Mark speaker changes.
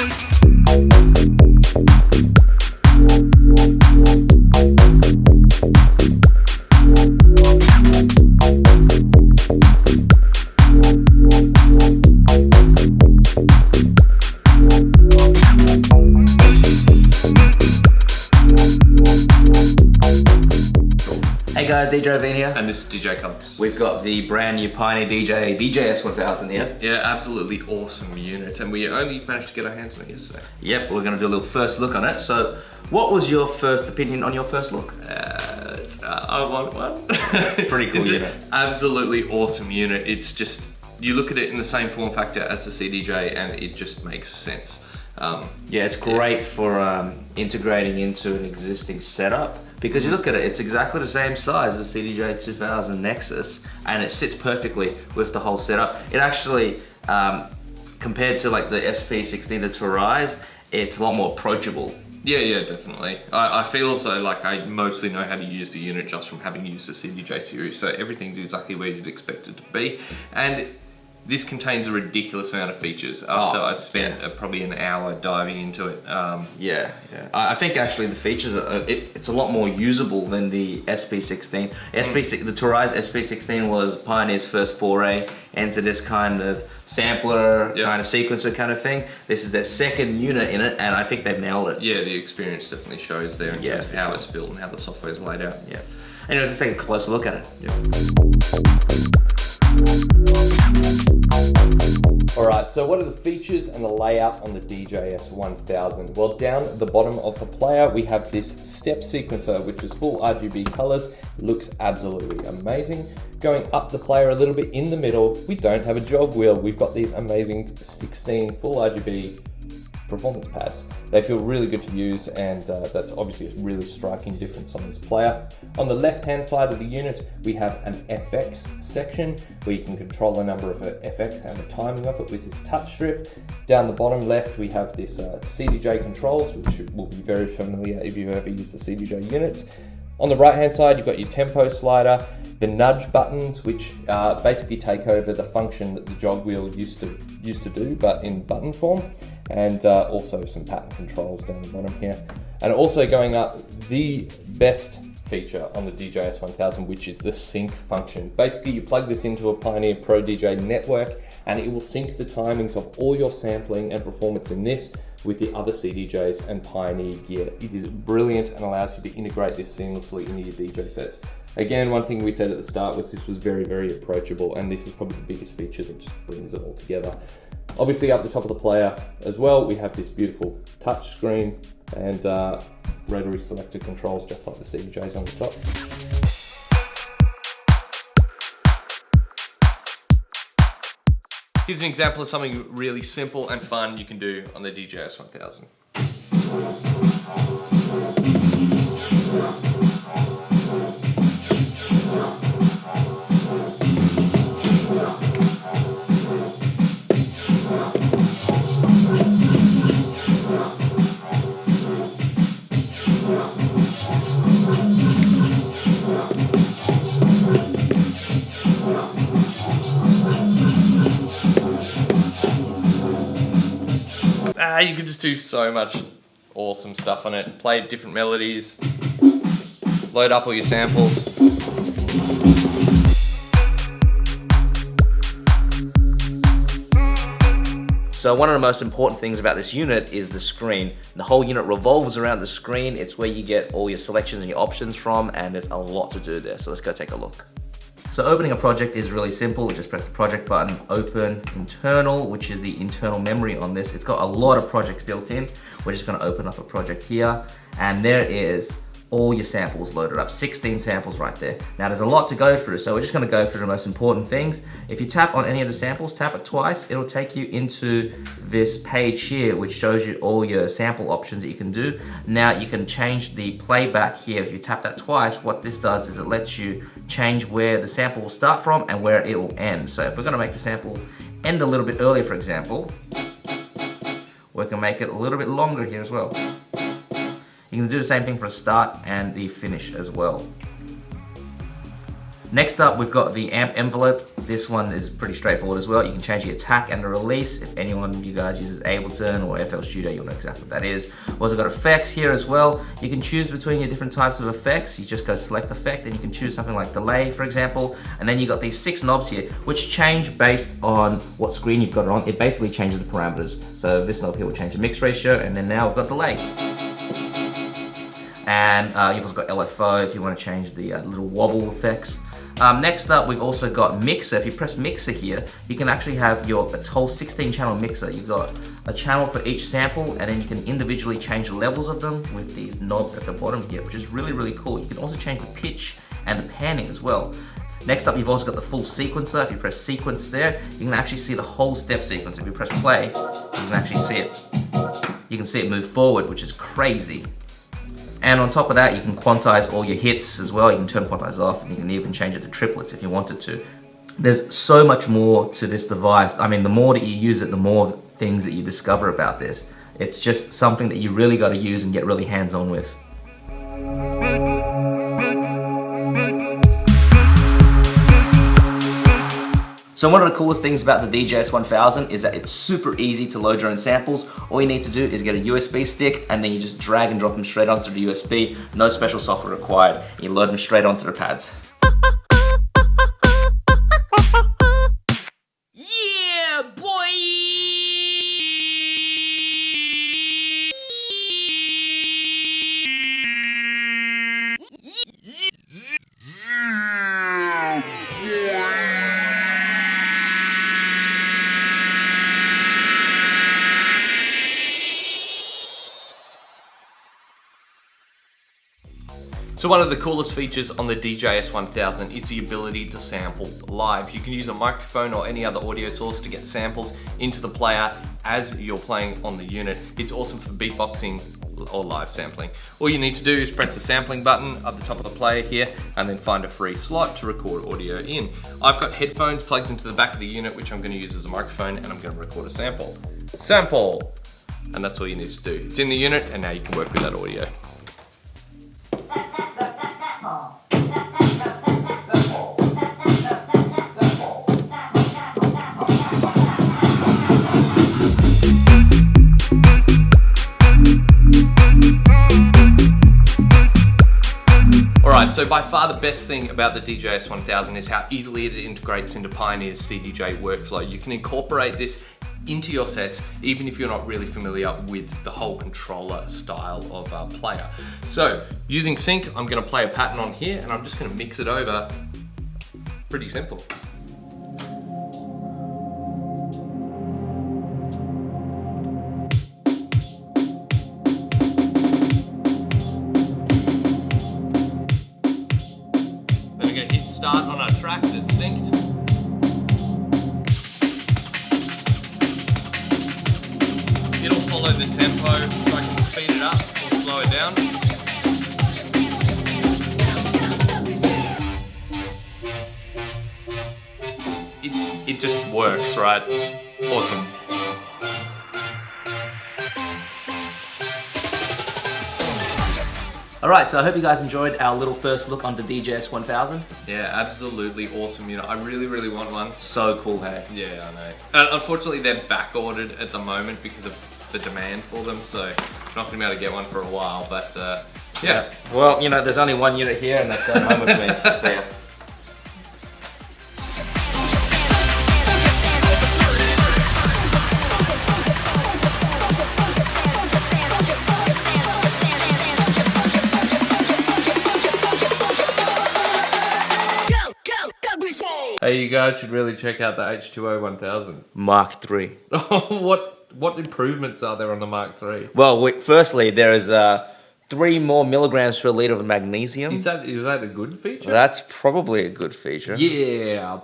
Speaker 1: Hey guys, DJ Ravine here.
Speaker 2: And this is DJ Cotts.
Speaker 1: We've got the brand new Pioneer DJS-1000 here.
Speaker 2: Yeah, absolutely awesome unit, and we only managed to get our hands on it yesterday.
Speaker 1: Yep, we're going to do a little first look on it. So, what was your first opinion on your first look?
Speaker 2: I want one.
Speaker 1: It's a pretty cool unit.
Speaker 2: An absolutely awesome unit. It's just, you look at it in the same form factor as the CDJ and it just makes sense.
Speaker 1: Yeah, it's great for integrating into an existing setup, because you look at it, it's exactly the same size as the CDJ-1000 Nexus, and it sits perfectly with the whole setup. It actually, compared to like the SP16 to Tourise, it's a lot more approachable.
Speaker 2: Yeah, definitely. I feel also like I mostly know how to use the unit just from having used the CDJ series, so everything's exactly where you'd expect it to be. And this contains a ridiculous amount of features after I spent probably an hour diving into it.
Speaker 1: Yeah. I think actually the features, it's a lot more usable than the SP16. The Tourise SP16 was Pioneer's first foray into this kind of sampler, kind of sequencer kind of thing. This is their second unit in it, and I think they've nailed it.
Speaker 2: Yeah, the experience definitely shows there in terms of how it's built and how the software is laid out.
Speaker 1: Yeah. Anyways, let's take a closer look at it.
Speaker 3: Alright, so what are the features and the layout on the DJS-1000? Well, down the bottom of the player, we have this step sequencer, which is full RGB colors. It looks absolutely amazing. Going up the player a little bit in the middle, we don't have a jog wheel. We've got these amazing 16 full RGB performance pads. They feel really good to use, and that's obviously a really striking difference on this player. On the left hand side of the unit, we have an FX section where you can control a number of FX and the timing of it with this touch strip. Down the bottom left, we have this CDJ controls, which will be very familiar if you've ever used the CDJ units. On the right hand side, you've got your tempo slider, the nudge buttons, which basically take over the function that the jog wheel used to do, but in button form, and also some pattern controls down the bottom here. And also going up, the best feature on the DJS-1000, which is the sync function. Basically, you plug this into a Pioneer Pro DJ network, and it will sync the timings of all your sampling and performance in this with the other CDJs and Pioneer gear. It is brilliant and allows you to integrate this seamlessly into your DJ sets. Again, one thing we said at the start was this was very, very approachable, and this is probably the biggest feature that just brings it all together. Obviously, up the top of the player as well, we have this beautiful touch screen and rotary selector controls, just like the CDJs on the top.
Speaker 2: Here's an example of something really simple and fun you can do on the DJS-1000. You could just do so much awesome stuff on it. Play different melodies, load up all your samples.
Speaker 1: So one of the most important things about this unit is the screen. The whole unit revolves around the screen. It's where you get all your selections and your options from, and there's a lot to do there. So let's go take a look. So opening a project is really simple. Just press the project button, open internal, which is the internal memory on this. It's got a lot of projects built in. We're just gonna open up a project here, and there is all your samples loaded up, 16 samples right there. Now there's a lot to go through, so we're just gonna go through the most important things. If you tap on any of the samples, tap it twice, it'll take you into this page here, which shows you all your sample options that you can do. Now you can change the playback here. If you tap that twice, what this does is it lets you change where the sample will start from and where it will end. So if we're gonna make the sample end a little bit earlier, for example, we can make it a little bit longer here as well. You can do the same thing for the start and the finish as well. Next up, we've got the amp envelope. This one is pretty straightforward as well. You can change the attack and the release. If anyone of you guys uses Ableton or FL Studio, you'll know exactly what that is. We've also got effects here as well. You can choose between your different types of effects. You just go select effect and you can choose something like delay, for example. And then you got these 6 knobs here, which change based on what screen you've got it on. It basically changes the parameters. So this knob here will change the mix ratio, and then now we've got delay. And you've also got LFO if you want to change the little wobble effects. Next up, we've also got mixer. If you press mixer here, you can actually have your whole 16 channel mixer. You've got a channel for each sample, and then you can individually change the levels of them with these knobs at the bottom here, which is really, really cool. You can also change the pitch and the panning as well. Next up, you've also got the full sequencer. If you press sequence there, you can actually see the whole step sequence. If you press play, you can actually see it. You can see it move forward, which is crazy. And on top of that, you can quantize all your hits as well. You can turn quantize off, and you can even change it to triplets if you wanted to. There's so much more to this device. I mean, the more that you use it, the more things that you discover about this. It's just something that you really got to use and get really hands-on with. So one of the coolest things about the DJS-1000 is that it's super easy to load your own samples. All you need to do is get a USB stick, and then you just drag and drop them straight onto the USB. No special software required. You load them straight onto the pads.
Speaker 4: Yeah, boy!
Speaker 2: So one of the coolest features on the DJS-1000 is the ability to sample live. You can use a microphone or any other audio source to get samples into the player as you're playing on the unit. It's awesome for beatboxing or live sampling. All you need to do is press the sampling button at the top of the player here, and then find a free slot to record audio in. I've got headphones plugged into the back of the unit, which I'm going to use as a microphone, and I'm going to record a sample. Sample! And that's all you need to do. It's in the unit, and now you can work with that audio. So by far the best thing about the DJS-1000 is how easily it integrates into Pioneer's CDJ workflow. You can incorporate this into your sets even if you're not really familiar with the whole controller style of player. So using sync, I'm going to play a pattern on here, and I'm just going to mix it over. Pretty simple. Hit start on our track that's synced. It'll follow the tempo, so I can speed it up or slow it down. It just works, right? Awesome.
Speaker 1: Alright, so I hope you guys enjoyed our little first look onto DJS-1000.
Speaker 2: Yeah, absolutely awesome. You know, I really want one.
Speaker 1: So cool, hey?
Speaker 2: Yeah, I know. And unfortunately, they're back ordered at the moment because of the demand for them, so I'm not going to be able to get one for a while, but yeah.
Speaker 1: Well, you know, there's only one unit here, and that's going home with me, so yeah.
Speaker 2: Hey, you guys should really check out the H2O 1000.
Speaker 1: Mark III.
Speaker 2: What improvements are there on the Mark III?
Speaker 1: Well, firstly, there is 3 more milligrams per liter of magnesium.
Speaker 2: Is that a good feature?
Speaker 1: That's probably a good feature.
Speaker 2: Yeah.